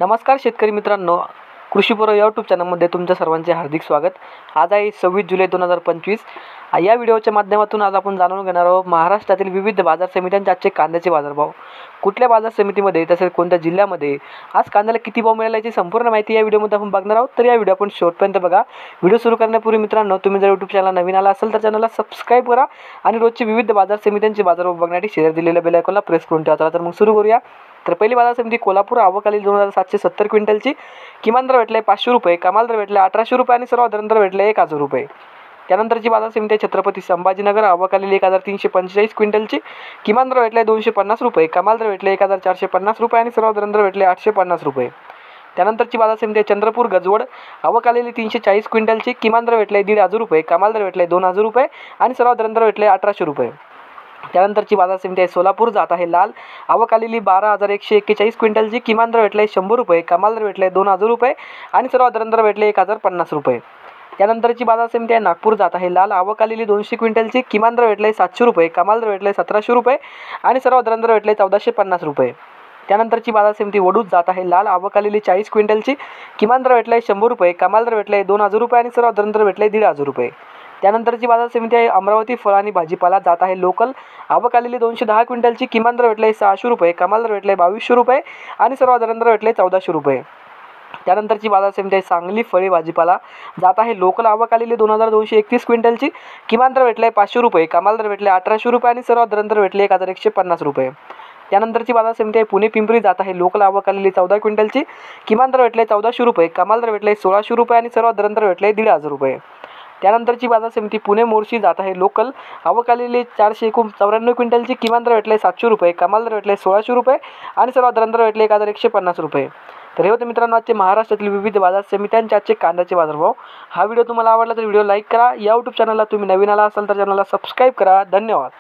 नमस्कार शेतकरी मित्रांनो, कृषीपूर्व यूट्यूब चॅनलमध्ये तुमच्या सर्वांचे हार्दिक स्वागत। आज आहे 26 जुलै 2025। या व्हिडिओच्या माध्यमातून आज आपण जाणून घेणार आहोत महाराष्ट्रातील विविध बाजार समित्यांचे आजचे कांद्याचे बाजारभाव, कुठल्या बाजार समितीमध्ये तसेच कोणत्या जिल्ह्यामध्ये आज कांद्याला किती भाव मिळाला याची संपूर्ण माहिती या व्हिडिओमध्ये आपण बघणार आहोत। तर या व्हिडिओ आपण शेवटपर्यंत बघा। व्हिडिओ सुरू करण्यापूर्वी मित्रांनो, तुम्ही जर यूट्यूब चॅनल नवीन आला असेल तर चॅनलला सबस्क्राइब करा आणि रोजचे विविध बाजार समित्यांचे बाजारभाव बघण्यासाठी शेअर दिलेल्या बेल आयकॉनला प्रेस करून ठेवा। तर मग सुरू करूया। तर पहिली बाजार समिती कोल्हापूर, आवक आलेली 2770 क्विंटलची, किमान दर भेटले 500 रुपये, कमाल दर भेटले 1800 रुपये आणि सर्वसाधारण दर भेटले 1000 रुपये। त्यानंतरची बाजार समिती छत्रपती संभाजीनगर, आवक आलेली 1345 क्विंटलची, किमान दर भेटले 250 रुपये, कमाल दर भेटले 1450 रुपये आणि सर्वसाधारण दर भेटले 850 रुपये। त्यानंतरची बाजार समिती चंद्रपूर गजवड, आवक आलेली 340 क्विंटलची, किमान दर भेटले 1500 रुपये, कमाल दर भेटले 2000 रुपये आणि सर्वसाधारण दर भेटले 1800 रुपये। त्यानंतरची बाजार समिती आहे सोलापूर, जात आहे लाल, आवक आलेली 12141 क्विंटलची, किमान दर भेटले 100 रुपये, कमाल दर भेटले 2000 रुपये आणि सर्वसाधारण दर भेटले 1050 रुपये। त्यानंतरची बाजार समिती आहे नागपूर, जात आहे लाल, आवक आलेली 200 क्विंटलची, किमान दर भेटले 700 रुपये, कमाल दर भेटले 1700 रुपये आणि सर्वसाधारण दर भेटले 1450 रुपये। त्यानंतरची बाजार समिती वडूज, जात आहे लाल, आवक आलेली 40 क्विंटलची, किमान दर भेटले 100 रुपये, कमाल दर भेटले 2000 रुपये आणि सर्वसाधारण दर भेटले 1500 रुपये। त्यानंतरची बाजार समिती आहे अमरावती, फळ आणि भाजीपाला, जात आहे लोकल, आवक आलेली 210 क्विंटलची, किमान दर भेटले 600 रुपये, कमाल दर भेटले 2200 रुपये आणि सर्वसाधारण दर भेटले 1400 रुपये। त्यानंतरची बाजार समिती आहे सांगली, फळे भाजीपाला, जात आहे लोकल, आवक आलेली 2231 क्विंटलची, किमान दर भेटले 500 रुपये, कमाल दर भेटले 1800 रुपये आणि सर्वसाधारण दर भेटले 1150 रुपये। त्यानंतरची बाजार समिती आहे पुणे पिंपरी, जात आहे लोकल, आवक आलेली 14 क्विंटलची, किमान दर भेटले 1400 रुपये, कमाल दर भेटले 1600 रुपये आणि सर्वसाधारण दर भेटले 1500 रुपये। त्यानंतरची बाजार समिती पुणे मोर्शी, जात आहे लोकल, आवक आलेली 494 क्विंटलची, किमान दर भेटले 700 रुपये, कमाल दर भेटले 1600 रुपये आणि सर्वसाधारण दर भेटले 1150 रुपये। तर हे होते मित्रांनो आजचे महाराष्ट्रातील विविध बाजार समित्यांचे आजचे कांद्याचे बाजारभाव। हा व्हिडिओ तुम्हाला आवडला तर व्हिडिओ लाईक करा। या यूट्यूब चॅनलला तुम्ही नवीन आला असाल तर चॅनलला सबस्क्राइब करा। धन्यवाद।